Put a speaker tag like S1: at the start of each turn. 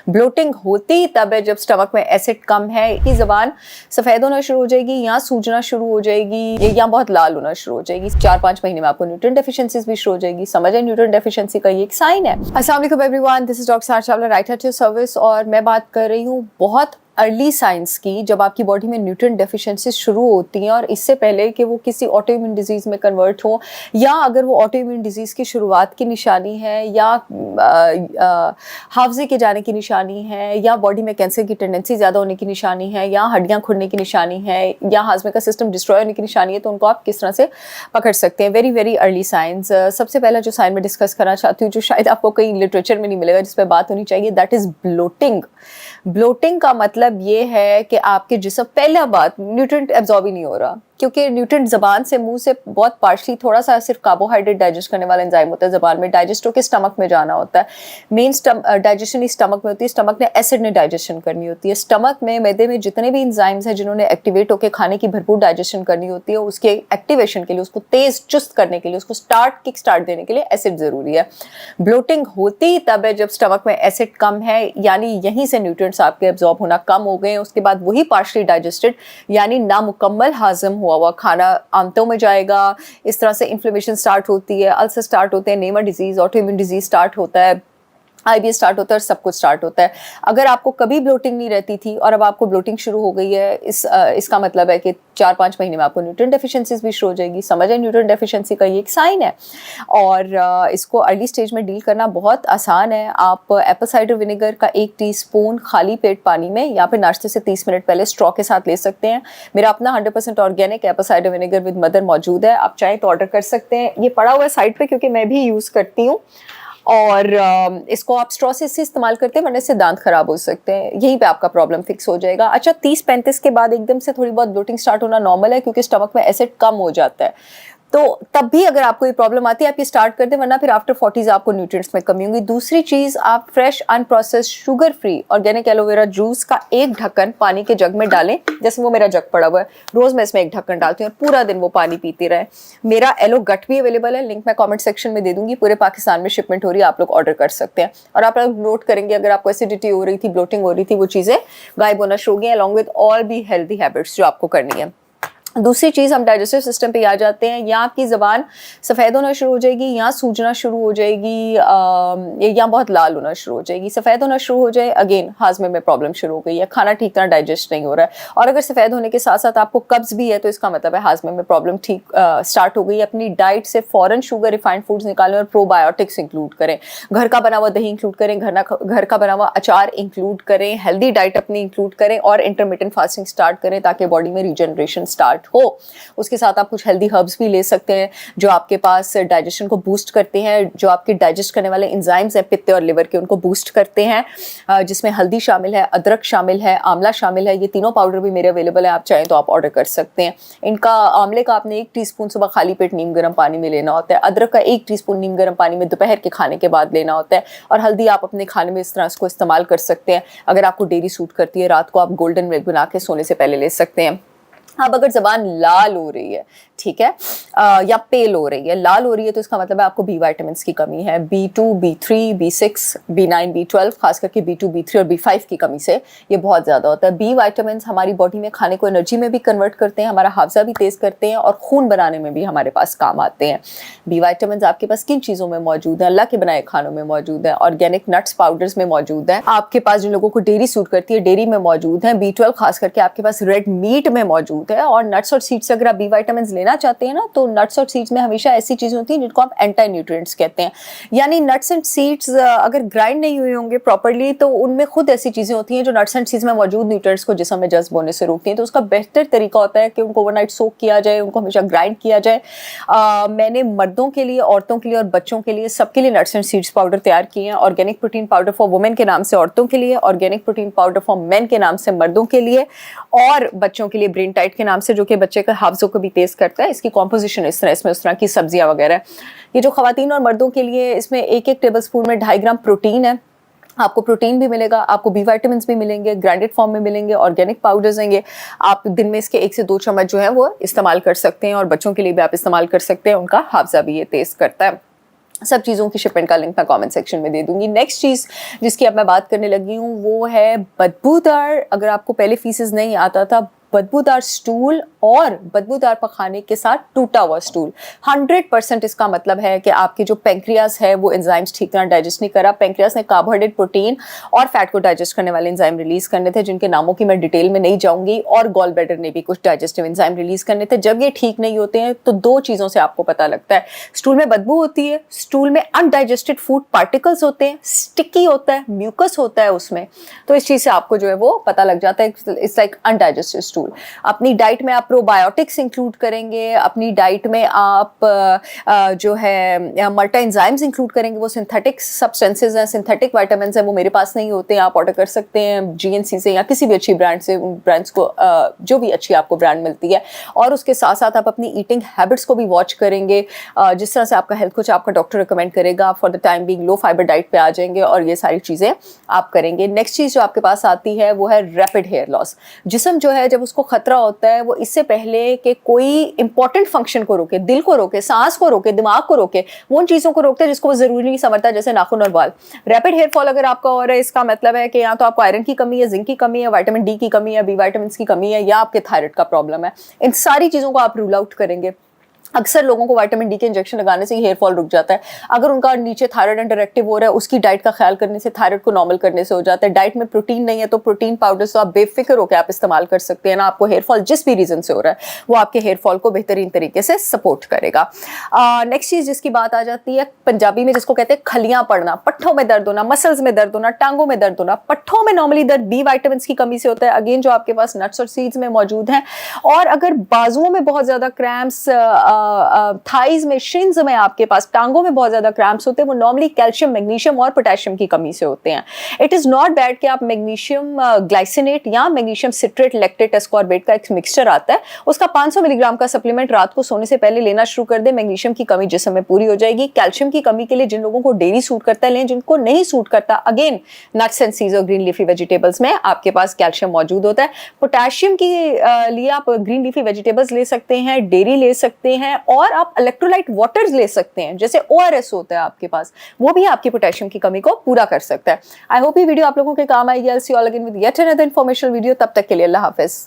S1: Bloating होती तब है जब स्टमक में एसिड कम है, की ज़बान सफ़ेद होना शुरू हो जाएगी या सूजना शुरू हो जाएगी या बहुत लाल होना शुरू हो जाएगी। 4-5 महीने में आपको न्यूट्रिएंट डेफिशिएंसीज भी शुरू हो जाएगी। समझ है, न्यूट्रिएंट डेफिशिएंसी का ये एक साइन है। अस्सलाम वालेकुम एवरीवन, दिस इज डॉक्टर सारा चावला, राइटर टू सर्विस, और मैं बात कर रही हूँ बहुत अर्ली साइंस की, जब आपकी बॉडी में न्यूट्रिएंट डेफिशिएंसी शुरू होती हैं और इससे पहले कि वो किसी ऑटोइम्यून डिजीज़ में कन्वर्ट हो, या अगर वो ऑटोइम्यून डिजीज़ की शुरुआत की निशानी है या हाफजे के जाने की निशानी है या बॉडी में कैंसर की टेंडेंसी ज़्यादा होने की निशानी है या हड्डियाँ खुरने की निशानी है या हाजमे का सिस्टम डिस्ट्रॉय होने की निशानी है, तो उनको आप किस तरह से पकड़ सकते हैं। Very very early signs. सबसे पहला जो साइन मैं डिस्कस करना चाहती हूँ, जो शायद आपको कहीं लिटरेचर में नहीं मिलेगा, जिस पर बात होनी चाहिए, दैट इज़ ब्लोटिंग। ब्लोटिंग का मतलब ये है कि आपके जिस्म, पहला बात, न्यूट्रिएंट एब्जॉर्ब ही नहीं हो रहा, क्योंकि न्यूट्रिएंट ज़बान से, मुंह से बहुत पार्शली थोड़ा सा सिर्फ कार्बोहाइड्रेट डाइजेस्ट करने वाला एंजाइम होता है, ज़बान में डाइजेस्ट होकर स्टमक में जाना होता है। मेन डाइजेशन ही स्टमक में होती है। स्टमक ने एसिड ने डाइजेशन करनी होती है। स्टमक में, मैदे में जितने भी एंजाइम्स हैं जिन्होंने एक्टिवेट होकर खाने की भरपूर डाइजेशन करनी होती है, उसके एक्टिवेशन के लिए, उसको तेज़ चुस्त करने के लिए, उसको किक स्टार्ट देने के लिए एसिड ज़रूरी है। ब्लोटिंग होती तब है जब स्टमक में एसिड कम है, यानी यहीं से न्यूट्रिएंट्स आपके एब्जॉर्ब होना कम हो गए। उसके बाद वही पार्शली डाइजेस्टेड यानी नामुकम्मल हाजम हुआ खाना आंतों में जाएगा। इस तरह से इन्फ्लेमेशन स्टार्ट होती है, अल्सर स्टार्ट होते हैं, Neymar disease, autoimmune disease start होता है, IBS स्टार्ट होता है, और सब कुछ स्टार्ट होता है। अगर आपको कभी ब्लोटिंग नहीं रहती थी और अब आपको ब्लोटिंग शुरू हो गई है, इसका मतलब है कि 4-5 महीने में आपको न्यूट्रिएंट डेफिशिएंसीज भी शुरू हो जाएगी। समझ है, न्यूट्रिएंट डेफिशिएंसी का ये एक साइन है, और इसको अर्ली स्टेज में डील करना बहुत आसान है। आप एप्पल साइडर विनेगर का 1 टीस्पून खाली पेट पानी में या फिर नाश्ते से 30 मिनट पहले स्ट्रॉ के साथ ले सकते हैं। मेरा अपना 100% organic Apple cider vinegar with mother मौजूद है, आप चाहें तो ऑर्डर कर सकते हैं। ये पड़ा हुआ है साइड पे, क्योंकि मैं भी यूज़ करती हूँ, और इसको आप स्ट्रॉ से इससे इस्तेमाल करते हैं, वरना से दांत खराब हो सकते हैं। यहीं पे आपका प्रॉब्लम फिक्स हो जाएगा। अच्छा, 30-35 के बाद एकदम से थोड़ी बहुत ब्लोटिंग स्टार्ट होना नॉर्मल है, क्योंकि स्टमक में एसिड कम हो जाता है। तो तब भी अगर आपको ये प्रॉब्लम आती है, आप ये स्टार्ट कर दें, वरना फिर आफ्टर 40s आपको न्यूट्रिएंट्स में कमी होगी। दूसरी चीज़, आप fresh unprocessed sugar free organic aloe vera juice का 1 ढक्कन पानी के जग में डालें। जैसे वो मेरा जग पड़ा हुआ है, रोज़ मैं इसमें 1 ढक्कन डालती हूँ और पूरा दिन वो पानी पीती रहे। मेरा एलो गट भी अवेलेबल है, लिंक मैं कॉमेंट सेक्शन में दे दूँगी। पूरे पाकिस्तान में शिपमेंट हो रही है, आप लोग ऑर्डर कर सकते हैं। और आप लोग नोट करेंगे, अगर आपको एसिडिटी हो रही थी, ब्लोटिंग हो रही थी, वो चीज़ें गायब होना शुरू हो गई, अलॉन्ग विद ऑल भी हेल्दी हैबिट्स जो आपको करनी है। दूसरी चीज़, हम डाइजेस्टिव सिस्टम पे आ जाते हैं। या आपकी ज़बान सफ़ेद होना शुरू हो जाएगी या सूजना शुरू हो जाएगी, या बहुत लाल होना शुरू हो जाएगी। सफ़ेद होना शुरू हो जाए, अगेन हाजमे में प्रॉब्लम शुरू हो गई है, खाना ठीक तरह डाइजेस्ट नहीं हो रहा है। और अगर सफ़ेद होने के साथ साथ आपको कब्ज़ भी है, तो इसका मतलब है हाजमे में प्रॉब्लम ठीक स्टार्ट हो गई है। अपनी डाइट से फ़ौरन शुगर रिफाइंड फूड्स निकालें और प्रोबायोटिक्स इंक्लूड करें। घर का बना हुआ दही इंक्लूड करें, घर का बना हुआ अचार इंक्लूड करें, हेल्दी डाइट अपनी इंक्लूड करें, और इंटरमिटेंट फास्टिंग स्टार्ट करें, ताकि बॉडी में रीजनरेशन स्टार्ट हो। उसके साथ आप कुछ हेल्दी हर्ब्स भी ले सकते हैं, जो आपके पास डाइजेशन को बूस्ट करते हैं, जो आपके डाइजेस्ट करने वाले एंजाइम्स हैं पित्त और लिवर के, उनको बूस्ट करते हैं, जिसमें हल्दी शामिल है, अदरक शामिल है, आंवला शामिल है। ये तीनों पाउडर भी मेरे अवेलेबल है, आप चाहें तो आप ऑर्डर कर सकते हैं। इनका, आंवले का आपने 1 टीस्पून सुबह खाली पेट नीम गर्म पानी में लेना होता है। अदरक का 1 टीस्पून नीम गर्म पानी में दोपहर के खाने के बाद लेना होता है। और हल्दी आप अपने खाने में इस तरह इसको इस्तेमाल कर सकते हैं। अगर आपको डेयरी सूट करती है, रात को आप गोल्डन मिल्क बना के सोने से पहले ले सकते हैं। अब अगर ज़बान लाल हो रही है, ठीक है, या पेल हो रही है, लाल हो रही है, तो इसका मतलब है आपको बी विटामिन्स की कमी है। B2, B3, B6, B9, B12, खास करके B2, B3 और B5 की कमी से ये बहुत ज़्यादा होता है। बी विटामिन्स हमारी बॉडी में खाने को एनर्जी में भी कन्वर्ट करते हैं, हमारा हाफजा भी तेज़ करते हैं, और खून बनाने में भी हमारे पास काम आते हैं। बी विटामिन्स आपके पास किन चीज़ों में मौजूद है? अल्लाह के बनाए खानों में मौजूद है, ऑर्गेनिक नट्स पाउडर्स में मौजूद है, आपके पास जिन लोगों को डेयरी सूट करती है डेयरी में मौजूद है। B12 खास करके आपके पास रेड मीट में मौजूद है। और नट्स और सीड्स से अगर आप बी विटामिन्स लेना चाहते हैं ना, तो नट्स और सीड्स में हमेशा ऐसी चीज़ें होती हैं जिनको आप एंटी न्यूट्रिएंट्स कहते हैं। यानी नट्स एंड सीड्स अगर ग्राइंड नहीं हुए होंगे प्रॉपर्ली, तो उनमें खुद ऐसी चीज़ें होती हैं जो नट्स एंड सीड्स में मौजूद न्यूट्रिएंट्स को जिस्म में जज्ब होने से रोकती हैं। तो उसका बेहतर तरीका होता है कि उनको ओवरनाइट सोक किया जाए, उनको हमेशा ग्राइंड किया जाए। मैंने मर्दों के लिए, औरतों के लिए और बच्चों के लिए, सबके लिए नट्स एंड सीड्स पाउडर तैयार किए हैं। Organic protein powder for women के नाम से औरतों के लिए, organic protein powder for main के नाम से मर्दों के लिए, और बच्चों के लिए ब्रेन टाइट के नाम से, जो कि बच्चे के हाफ्जों को भी तेज़ करता है। इसकी कॉम्पोजिशन इस तरह, इसमें उस तरह की सब्जियां वगैरह। ये जो खवातीन और मर्दों के लिए, इसमें 1-1 टेबल स्पून में 2.5 ग्राम प्रोटीन है। आपको प्रोटीन भी मिलेगा, आपको बी विटामिन्स भी मिलेंगे, ग्राइंडेड फॉर्म में मिलेंगे, ऑर्गेनिक पाउडर्स हैं। आप दिन में इसके 1 से 2 चम्मच जो है वो इस्तेमाल कर सकते हैं, और बच्चों के लिए भी आप इस्तेमाल कर सकते हैं, उनका हाफजा भी ये तेज़ करता है। सब चीज़ों की शिपमेंट का लिंक मैं कमेंट सेक्शन में दे दूंगी। नेक्स्ट चीज़ जिसकी अब मैं बात करने लगी हूँ वो है बदबूदार, अगर आपको पहले फीसेस नहीं आता था, बदबूदार स्टूल और बदबूदार पखाने के साथ टूटा हुआ स्टूल। 100% इसका मतलब है कि आपकी जो पेंक्रियास है वो एंजाइम्स ठीक तरह डाइजेस्ट नहीं करा। पेंक्रियास ने कार्बोहाइड्रेट, प्रोटीन और फैट को डाइजेस्ट करने वाले एंजाइम रिलीज करने थे, जिनके नामों की मैं डिटेल में नहीं जाऊंगी, और गॉल ब्लैडर ने भी कुछ डाइजेस्टिव एंजाइम रिलीज करने थे। जब ये ठीक नहीं होते हैं तो दो चीज़ों से आपको पता लगता है, स्टूल में बदबू होती है, स्टूल में अनडाइजेस्टेड फूड पार्टिकल्स होते हैं, स्टिकी होता है, म्यूकस होता है उसमें। तो इस चीज़ से आपको जो है वो पता लग जाता है, इट्स लाइक अनडाइजेस्टेड स्टूल। अपनी डाइट में आप प्रोबायोटिक्स इंक्लूड करेंगे, अपनी डाइट में आप जो है मल्टी एंजाइम्स इंक्लूड करेंगे। वो सिंथेटिक सब्सटेंसेज हैं, सिंथेटिक विटामिन्स हैं, वो मेरे पास नहीं होते हैं, आप ऑर्डर कर सकते हैं जीएनसी से या किसी भी अच्छी ब्रांड से, उन ब्रांड्स को जो भी अच्छी आपको ब्रांड मिलती है। और उसके साथ साथ आप अपनी ईटिंग हैबिट्स को भी वॉच करेंगे, जिस तरह से आपका हेल्थ कोच आपका डॉक्टर रिकमेंड करेगा। For the time being low fibre diet पे आ जाएंगे और ये सारी चीज़ें आप करेंगे। नेक्स्ट चीज़ जो आपके पास आती है वो है रैपिड हेयर लॉस। जिस्म जो है जब उसको खतरा होता है, वो इससे पहले कि कोई इंपॉर्टेंट फंक्शन को रोके, दिल को रोके, सांस को रोके, दिमाग को रोके, वो उन चीज़ों को रोकते हैं जिसको वो जरूरी नहीं समझता, जैसे नाखून और बाल। रैपिड हेयर फॉल अगर आपका हो रहा है, इसका मतलब है कि या तो आपको आयरन की कमी है, जिंक की कमी है, विटामिन डी की कमी है, बी विटामिन की कमी है, या आपके थायराइड का प्रॉब्लम है। इन सारी चीज़ों को आप रूल आउट करेंगे। अक्सर लोगों को विटामिन डी के इंजेक्शन लगाने से ही हेयर फॉल रुक जाता है। अगर उनका नीचे थायराइड अंडरएक्टिव हो रहा है, उसकी डाइट का ख्याल करने से थायराइड को नॉर्मल करने से हो जाता है। डाइट में प्रोटीन नहीं है तो प्रोटीन पाउडर्स तो आप बेफिक्र होकर आप इस्तेमाल कर सकते हैं ना। आपको हेयर फॉल जिस भी रीजन से हो रहा है वो आपके हेयर फॉल को बेहतरीन तरीके से सपोर्ट करेगा। नेक्स्ट चीज जिसकी बात आ जाती है पंजाबी में जिसको कहते हैं खलियां पड़ना, पट्ठों में दर्द होना, मसल्स में दर्द होना, टांगों में दर्द होना। पट्ठों में नॉर्मली दर्द बी विटामिन की कमी से होता है, अगेन जो आपके पास नट्स और सीड्स में मौजूद हैं। और अगर बाजुओं में बहुत ज्यादा क्रैम्प्स, थाइज में, शिन्स में, आपके पास टांगों में बहुत ज्यादा क्रैम्प्स होते हैं, वो नॉर्मली कैल्शियम, मैग्नीशियम और पोटेशियम की कमी से होते हैं। इट इज नॉट बैड कि आप मैग्नीशियम ग्लाइसिनेट या मैग्नीशियम सिट्रेट, लैक्टेट, एस्कॉर्बेट का एक मिक्सचर आता है, उसका 500 मिलीग्राम का सप्लीमेंट रात को सोने से पहले लेना शुरू कर दे। मैग्नीशियम की कमी जिस्म में पूरी हो जाएगी। कैल्शियम की कमी के लिए जिन लोगों को डेयरी सूट करता है लें, जिनको नहीं सूट करता, अगेन नट्स एंड सीड्स और ग्रीन लीफी वेजिटेबल्स में आपके पास कैल्शियम मौजूद होता है। पोटेशियम के लिए आप ग्रीन लीफी वेजिटेबल्स ले सकते हैं, डेयरी ले सकते हैं, और आप इलेक्ट्रोलाइट वाटर्स ले सकते हैं, जैसे ORS होता है आपके पास, वो भी आपकी पोटेशियम की कमी को पूरा कर सकता है। आई होप ये वीडियो आप लोगों के काम आएगी। I'll see you all again with yet another informational video. तब तक के लिए अल्लाह हाफिज।